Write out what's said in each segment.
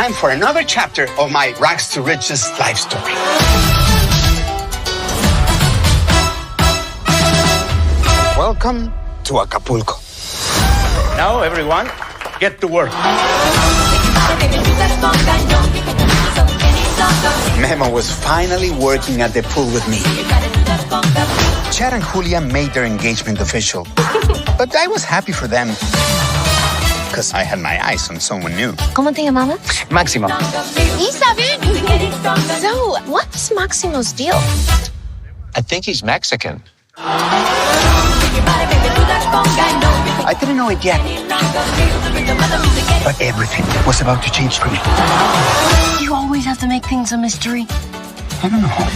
time for another chapter of my rags to riches life story. Welcome to Acapulco. Now, everyone, get to work. Memo was finally working at the pool with me. Chad and Julia made their engagement official, but I was happy for them because I had my eyes on someone new. ¿Cómo te llamabas? Máximo. Isabel! So, what's Máximo's deal? I think he's Mexican. I didn't know it yet, but everything was about to change for me. You always have to make things a mystery. I don't know.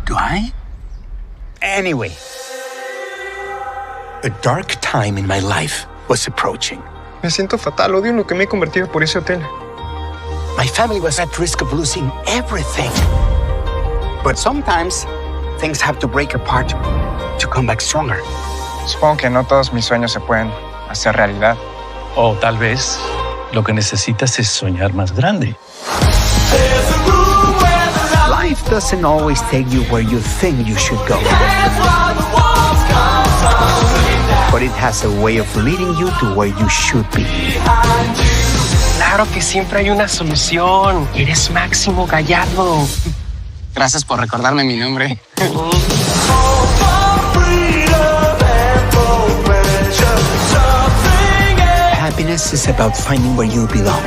Do I? Anyway, a dark time in my life was approaching. Me siento fatal. Odio en lo que me he convertido por ese hotel. My family was at risk of losing everything. But sometimes things have to break apart to come back stronger. Supongo que no todos mis sueños se pueden hacer realidad. O tal vez lo que necesitas es soñar más grande. Life doesn't always take you where you think you should go. But it has a way of leading you to where you should be. Claro que siempre hay una solución. Eres Máximo Gallardo. Gracias por recordarme mi nombre. Happiness is about finding where you belong.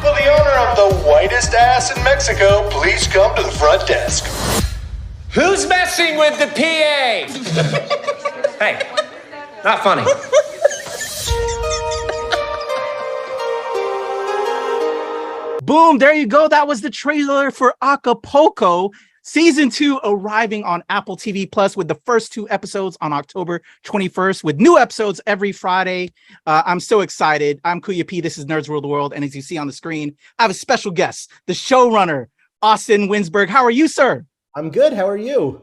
Will the owner of the whitest ass in Mexico please come to the front desk? Who's messing with the PA? Hey, not funny. Boom, there you go. That was the trailer for Acapulco. Season 2 arriving on Apple TV Plus with the first 2 episodes on October 21st with new episodes every Friday. I'm so excited. I'm Kuya P. This is Nerds Rule the World. And as you see on the screen, I have a special guest, the showrunner, Austin Winsberg. How are you, sir? I'm good. How are you?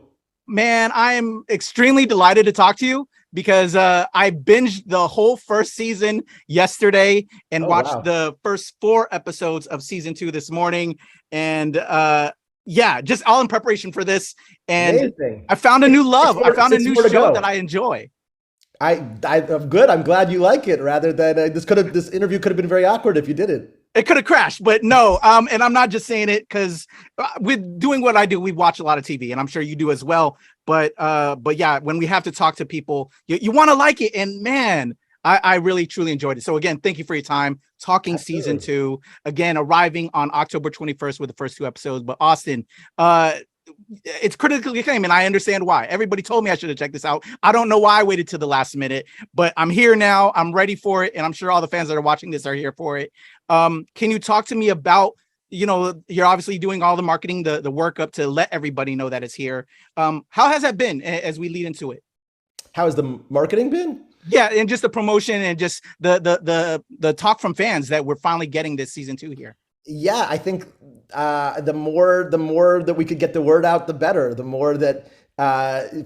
Man, I am extremely delighted to talk to you because I binged the whole first season yesterday and watched the first 4 episodes of season 2 this morning. And yeah, just all in preparation for this. And amazing. I found a new love. I found a new show that I enjoy. I'm good. I'm glad you like it rather than this interview could have been very awkward if you didn't. It could have crashed, but no. And I'm not just saying it because with doing what I do, we watch a lot of TV and I'm sure you do as well. But yeah, when we have to talk to people, you want to like it. And man, I really, truly enjoyed it. So again, thank you for your time talking. Absolutely. Season 2, again, arriving on October 21st with the first 2 episodes. But Austin, it's critically acclaimed, and I understand why. Everybody told me I should have checked this out. I don't know why I waited to the last minute, but I'm here now. I'm ready for it, and I'm sure all the fans that are watching this are here for it. Can you talk to me about, you're obviously doing all the marketing, the work up to let everybody know that it's here. How has that been as we lead into it? How has the marketing been? Yeah, and just the promotion and just the talk from fans that we're finally getting this season 2 here. Yeah, I think the more that we could get the word out, the better. The more that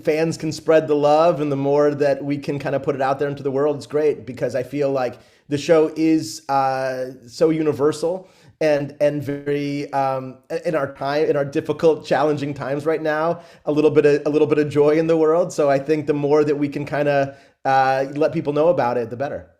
fans can spread the love, and the more that we can kind of put it out there into the world, it's great because I feel like the show is so universal and very in our difficult, challenging times right now. A little bit of joy in the world. So I think the more that we can kind of let people know about it, the better.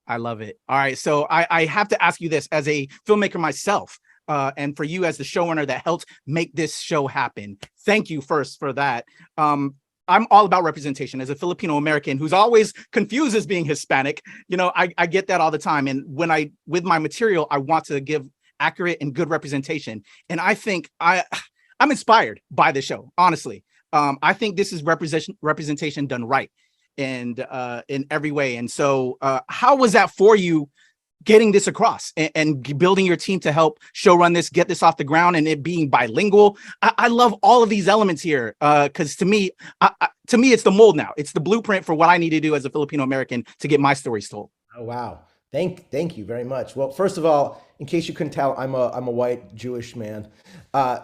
I love it. All right. So I have to ask you this as a filmmaker myself, and for you as the showrunner that helped make this show happen. Thank you first for that. I'm all about representation as a Filipino American who's always confused as being Hispanic. I get that all the time. And with my material, I want to give accurate and good representation. And I think I'm inspired by the show. Honestly, I think this is representation done right. And in every way. And so how was that for you getting this across and building your team to help showrun this, get this off the ground, and it being bilingual? I love all of these elements here because to me, it's the mold now. It's the blueprint for what I need to do as a Filipino American to get my stories told. Oh, wow. Thank you very much. Well, first of all, in case you couldn't tell, I'm a white Jewish man.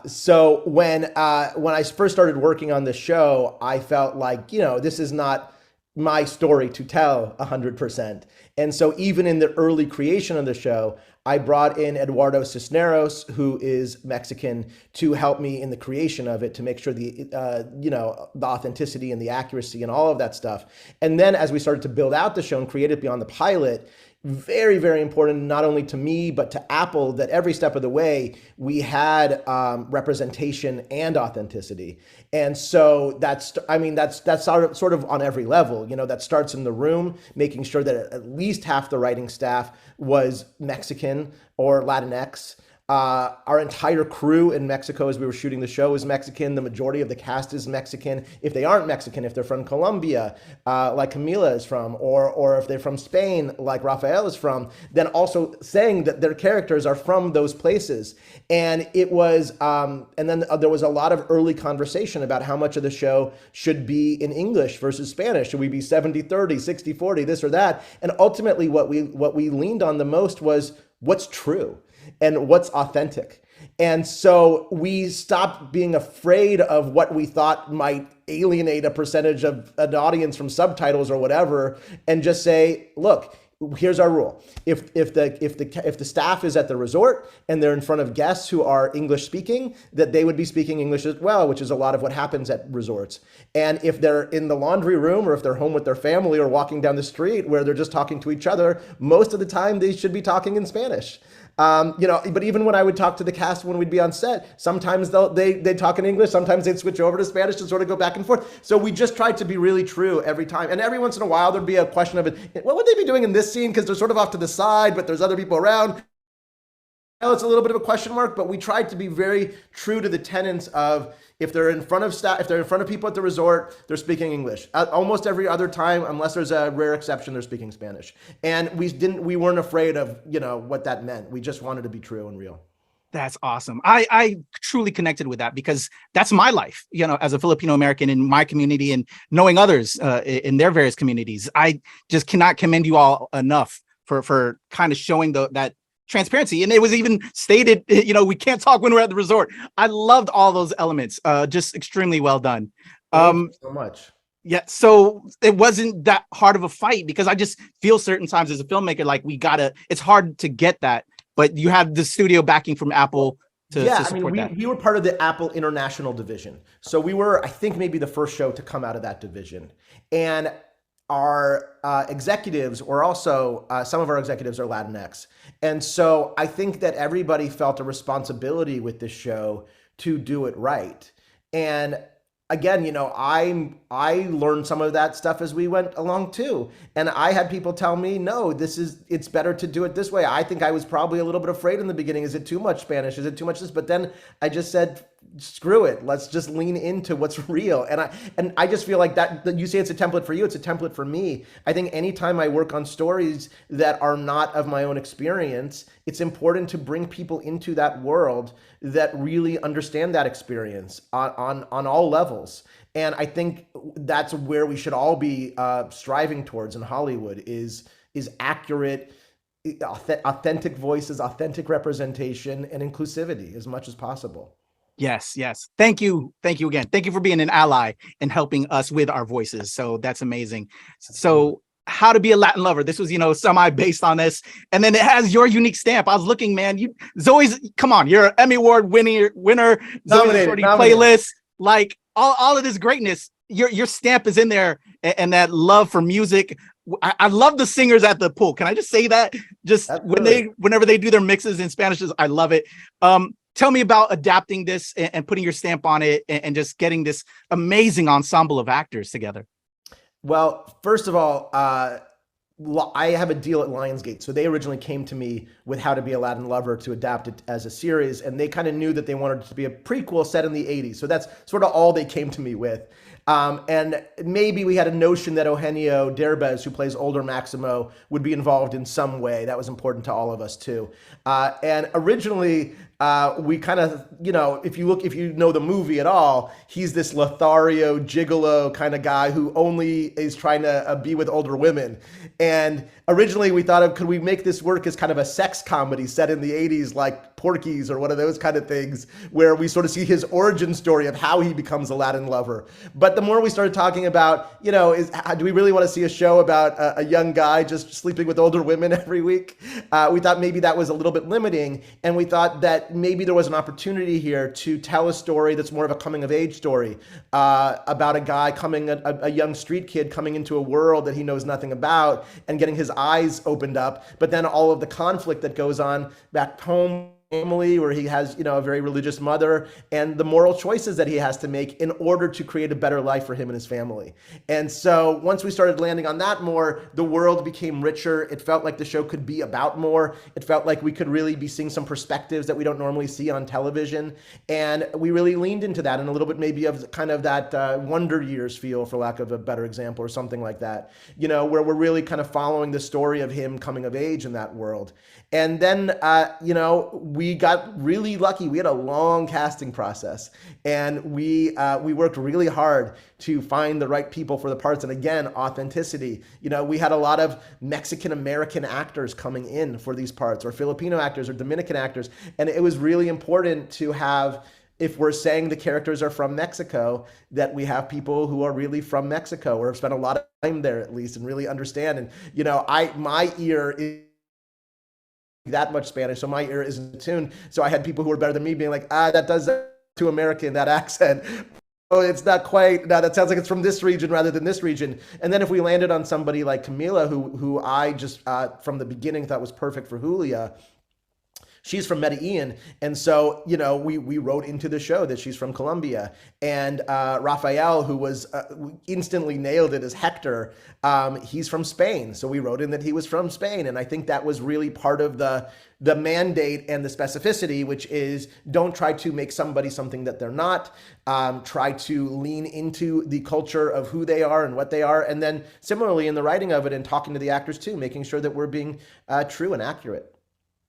So when I first started working on the show, I felt like, this is not my story to tell 100%. And so even in the early creation of the show, I brought in Eduardo Cisneros, who is Mexican, to help me in the creation of it, to make sure the authenticity and the accuracy and all of that stuff. And then as we started to build out the show and create it beyond the pilot, very, very important, not only to me, but to Apple, that every step of the way we had representation and authenticity. And so that's sort of on every level. That starts in the room, making sure that at least half the writing staff was Mexican or Latinx. Our entire crew in Mexico as we were shooting the show is Mexican. The majority of the cast is Mexican. If they aren't Mexican, if they're from Colombia, like Camila is from, or if they're from Spain, like Rafael is from, then also saying that their characters are from those places. And it was, and then there was a lot of early conversation about how much of the show should be in English versus Spanish. Should we be 70-30, 60-40, this or that? And ultimately what we leaned on the most was what's true and what's authentic. And so we stopped being afraid of what we thought might alienate a percentage of an audience from subtitles or whatever, and just say, look, here's our rule. If the staff is at the resort and they're in front of guests who are English speaking, that they would be speaking English as well, which is a lot of what happens at resorts. And if they're in the laundry room or if they're home with their family or walking down the street where they're just talking to each other, most of the time they should be talking in Spanish. But even when I would talk to the cast when we'd be on set, sometimes they talk in English, sometimes they'd switch over to Spanish to sort of go back and forth. So we just tried to be really true every time. And every once in a while, there'd be a question of it. What would they be doing in this scene? Because they're sort of off to the side, but there's other people around. It's a little bit of a question mark, but we tried to be very true to the tenets of if they're in front of staff, if they're in front of people at the resort, they're speaking English. Almost every other time, unless there's a rare exception, they're speaking Spanish. And we weren't afraid of, what that meant. We just wanted to be true and real. That's awesome. I truly connected with that because that's my life, as a Filipino American in my community and knowing others in their various communities. I just cannot commend you all enough for kind of showing that transparency. And it was even stated, we can't talk when we're at the resort. I loved all those elements. Just extremely well done. Thank you so much. Yeah. So it wasn't that hard of a fight because I just feel certain times as a filmmaker, like it's hard to get that, but you have the studio backing from Apple to support that. We were part of the Apple International division. So we were, I think, maybe the first show to come out of that division. And our executives were also, some of our executives are Latinx. And so I think that everybody felt a responsibility with this show to do it right. And again, I learned some of that stuff as we went along too. And I had people tell me, no, it's better to do it this way. I think I was probably a little bit afraid in the beginning. Is it too much Spanish? Is it too much this? But then I just said, screw it. Let's just lean into what's real. And I just feel like that you say it's a template for you, it's a template for me. I think anytime I work on stories that are not of my own experience, it's important to bring people into that world that really understand that experience on all levels. And I think that's where we should all be striving towards in Hollywood is accurate, authentic voices, authentic representation, and inclusivity as much as possible. Yes. Thank you again. Thank you for being an ally and helping us with our voices. So that's amazing. So How to Be a Latin Lover. This was, semi based on this. And then it has your unique stamp. I was looking, man, Zoe's, come on, you're an Emmy Award winner, Zoe's Shorty playlist, like all of this greatness. Your stamp is in there, and that love for music. I love the singers at the pool. Can I just say that? Just whenever they do their mixes in Spanish, I love it. Tell me about adapting this and putting your stamp on it and just getting this amazing ensemble of actors together. Well, first of all, I have a deal at Lionsgate. So they originally came to me with How to Be a Latin Lover to adapt it as a series. And they kind of knew that they wanted it to be a prequel set in the 80s. So that's sort of all they came to me with. And maybe we had a notion that Eugenio Derbez, who plays older Maximo, would be involved in some way. That was important to all of us too. And originally, we kind of, if you know the movie at all, he's this Lothario gigolo kind of guy who only is trying to be with older women. And originally we thought of, could we make this work as kind of a sex comedy set in the 80s, like Porky's or one of those kind of things, where we sort of see his origin story of how he becomes a Latin lover. But the more we started talking about, do we really want to see a show about a young guy just sleeping with older women every week? We thought maybe that was a little bit limiting. And we thought that maybe there was an opportunity here to tell a story that's more of a coming of age story about a guy a young street kid coming into a world that he knows nothing about and getting his eyes opened up, but then all of the conflict that goes on back home, family, where he has, a very religious mother, and the moral choices that he has to make in order to create a better life for him and his family. And so once we started landing on that more, the world became richer. It felt like the show could be about more. It felt like we could really be seeing some perspectives that we don't normally see on television. And we really leaned into that, and a little bit maybe of kind of that Wonder Years feel, for lack of a better example, or something like that, where we're really kind of following the story of him coming of age in that world. And then, we got really lucky. We had a long casting process, and we worked really hard to find the right people for the parts. And again, authenticity. We had a lot of Mexican-American actors coming in for these parts, or Filipino actors, or Dominican actors. And it was really important to have, if we're saying the characters are from Mexico, that we have people who are really from Mexico, or have spent a lot of time there at least, and really understand. And, my ear is that much Spanish, so my ear isn't tuned. So I had people who were better than me being like, that does too American, that accent. Oh, it's not quite. No, that sounds like it's from this region rather than this region. And then if we landed on somebody like Camila, who I just from the beginning thought was perfect for Julia. She's from Medellin, and so, we wrote into the show that she's from Colombia. And Rafael, who was instantly nailed it as Hector, he's from Spain. So we wrote in that he was from Spain, and I think that was really part of the mandate and the specificity, which is don't try to make somebody something that they're not. Try to lean into the culture of who they are and what they are, and then similarly in the writing of it and talking to the actors too, making sure that we're being true and accurate.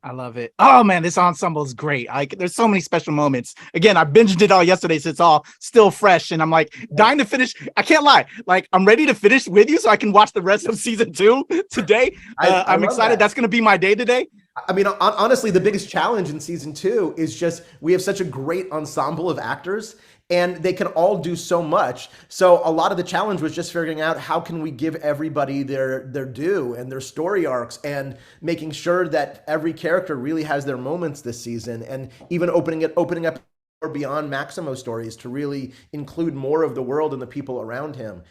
I love it. Oh man, this ensemble is great. There's so many special moments. Again, I binged it all yesterday, so it's all still fresh. And I'm like dying to finish. I can't lie. Like, I'm ready to finish with you so I can watch the rest of season 2 today. I'm excited. That's going to be my day today. I mean, honestly, the biggest challenge in season 2 is just we have such a great ensemble of actors, and they can all do so much. So a lot of the challenge was just figuring out how can we give everybody their due and their story arcs, and making sure that every character really has their moments this season, and even opening up beyond Maximo's stories to really include more of the world and the people around him,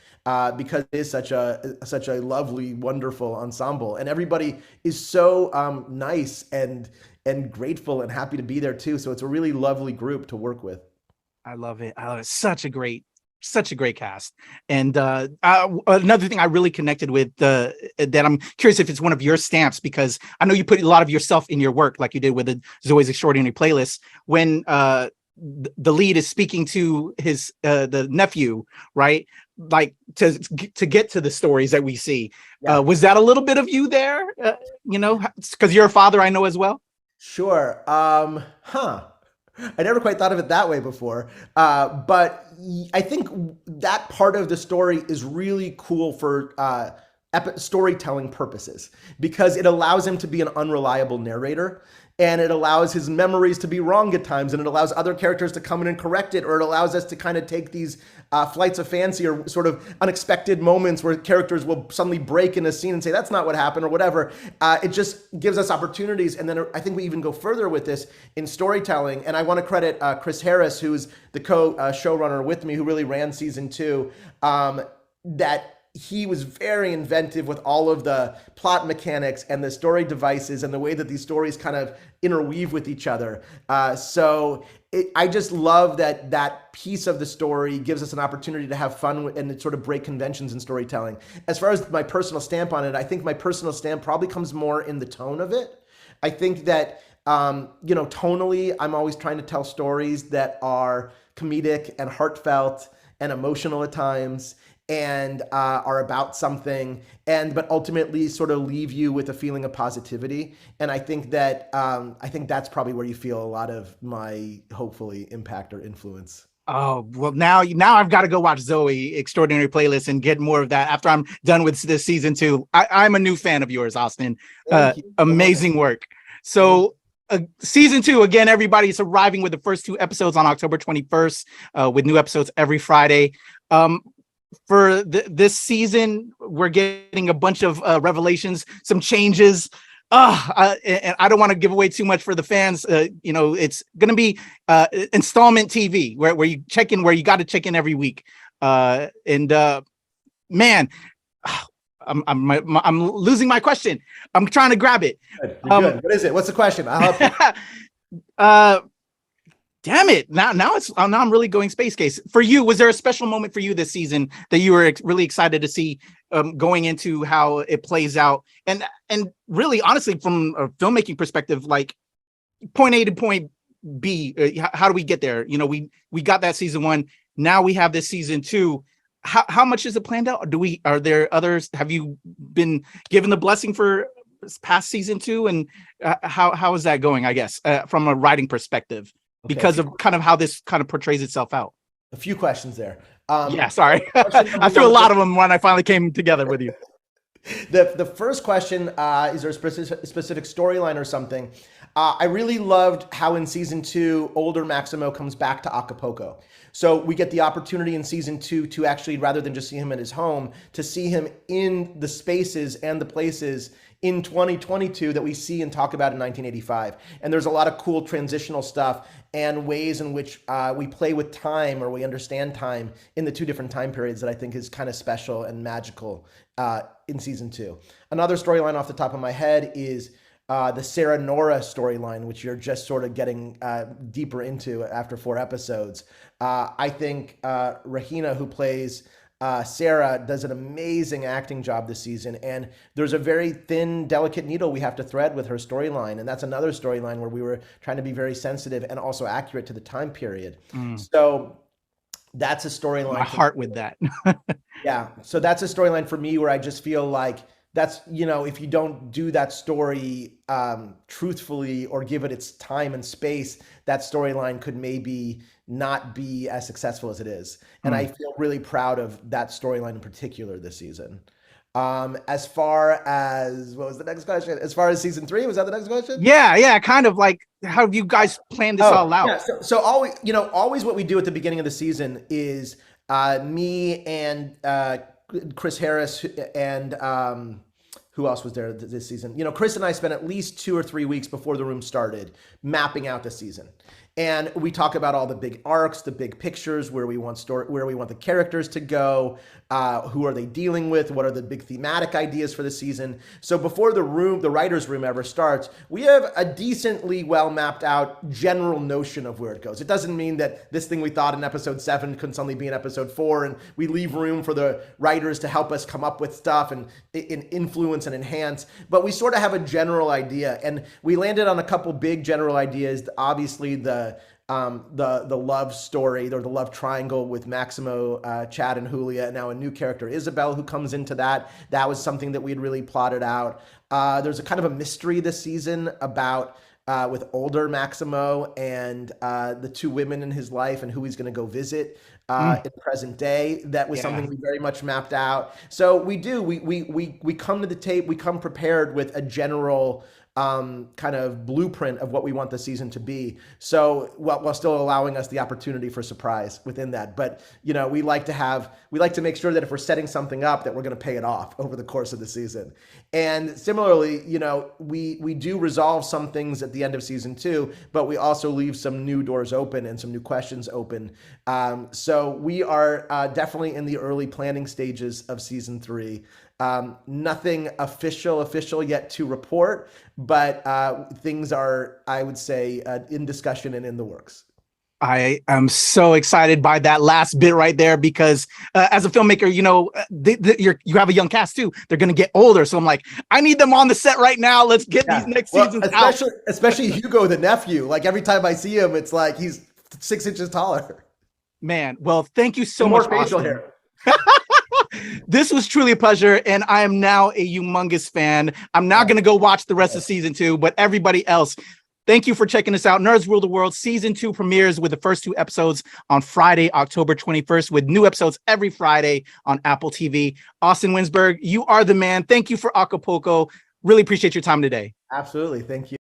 because it is such a lovely, wonderful ensemble, and everybody is so nice and grateful and happy to be there too. So it's a really lovely group to work with. I love it. Such a great cast. And another thing I really connected with, that I'm curious if it's one of your stamps, because I know you put a lot of yourself in your work, like you did with the Zoe's Extraordinary Playlist, when the lead is speaking to his the nephew, right? Like to get to the stories that we see. Yeah. Was that a little bit of you there? Because you're a father, I know as well. Sure. I never quite thought of it that way before. But I think that part of the story is really cool for storytelling purposes, because it allows him to be an unreliable narrator, and it allows his memories to be wrong at times, and it allows other characters to come in and correct it, or it allows us to kind of take these flights of fancy or sort of unexpected moments where characters will suddenly break in a scene and say, that's not what happened, or whatever. It just gives us opportunities. And then I think we even go further with this in storytelling. And I want to credit Chris Harris, who's the co-showrunner with me, who really ran season 2, that he was very inventive with all of the plot mechanics and the story devices and the way that these stories kind of interweave with each other. I just love that piece of the story gives us an opportunity to have fun and sort of break conventions in storytelling. As far as my personal stamp on it, I think my personal stamp probably comes more in the tone of it. I think that, tonally, I'm always trying to tell stories that are comedic and heartfelt and emotional at times. and are about something, but ultimately sort of leave you with a feeling of positivity. And I think that's probably where you feel a lot of my hopefully impact or influence. Oh, well, now I've got to go watch Zoe Extraordinary Playlist and get more of that after I'm done with this season 2. I'm a new fan of yours, Austin. Amazing work. So season 2, again, everybody is arriving with the first 2 episodes on October 21st, with new episodes every Friday. For this season, we're getting a bunch of revelations, some changes. And I don't want to give away too much for the fans. It's going to be installment TV where you check in, where you got to check in every week. Man, I'm losing my question. I'm trying to grab it. You're good. What is it? What's the question? I'll help you. Damn it. Now I'm really going space case. For you, was there a special moment for you this season that you were really excited to see going into how it plays out? And really, honestly, from a filmmaking perspective, like point A to point B, how do we get there? We got that season 1. Now we have this season 2. How much is it planned out? Are there others? Have you been given the blessing for past season 2? And how is that going, I guess, from a writing perspective? Okay. Because of kind of how this kind of portrays itself out. A few questions there. Yeah, sorry. I threw a lot of them when I finally came together with you. The first question, is there a specific storyline or something? I really loved how in season 2, older Maximo comes back to Acapulco. So we get the opportunity in season 2 to actually, rather than just see him at his home, to see him in the spaces and the places in 2022 that we see and talk about in 1985. And there's a lot of cool transitional stuff and ways in which we play with time, or we understand time in the 2 different time periods, that I think is kind of special and magical in season 2. Another storyline off the top of my head is the Sarah Nora storyline, which you're just sort of getting deeper into after 4 episodes. I think Rahina, who plays Sarah, does an amazing acting job this season, and there's a very thin, delicate needle we have to thread with her storyline, and that's another storyline where we were trying to be very sensitive and also accurate to the time period. So that's a storyline. My heart with that. Yeah, so that's a storyline for me where I just feel like that's, if you don't do that story truthfully or give it its time and space, that storyline could maybe not be as successful as it is. And I feel really proud of that storyline in particular this season. As far as, what was the next question? As far as season 3, was that the next question? Yeah, kind of like, how have you guys planned this all out? Yeah, so always what we do at the beginning of the season is me and Chris Harris and who else was there this season? Chris and I spent at least 2 or 3 weeks before the room started mapping out the season. And we talk about all the big arcs, the big pictures, where we want the characters to go, who are they dealing with, what are the big thematic ideas for the season. So before the writer's room ever starts, we have a decently well mapped out general notion of where it goes. It doesn't mean that this thing we thought in episode 7 couldn't suddenly be in episode 4, and we leave room for the writers to help us come up with stuff and influence and enhance. But we sort of have a general idea, and we landed on a couple big general ideas. Obviously, the love story, or the love triangle with Maximo, Chad, and Julia, and now a new character, Isabel, who comes into that. That was something that we had really plotted out. There's a kind of a mystery this season about with older Maximo and the 2 women in his life and who he's going to go visit in present day. That was something we very much mapped out. So we come to the tape, we come prepared with a general kind of blueprint of what we want the season to be. So while still allowing us the opportunity for surprise within that. But, we like to make sure that if we're setting something up, that we're going to pay it off over the course of the season. And similarly, we do resolve some things at the end of season 2, but we also leave some new doors open and some new questions open. So we are definitely in the early planning stages of season 3. Nothing official yet to report, but things are, I would say, in discussion and in the works. I am so excited by that last bit right there, because as a filmmaker, you have a young cast too. They're going to get older. So I'm like, I need them on the set right now. Let's get these next seasons out. Especially Hugo, the nephew. Like every time I see him, it's like he's 6 inches taller. Man, well, thank you so much. More facial hair. This was truly a pleasure, and I am now a humongous fan. I'm not going to go watch the rest of season 2, but everybody else, thank you for checking us out. Nerds Rule the World season 2 premieres with the first 2 episodes on Friday, October 21st, with new episodes every Friday on Apple TV. Austin Winsberg, you are the man. Thank you for Acapulco. Really appreciate your time today. Absolutely. Thank you.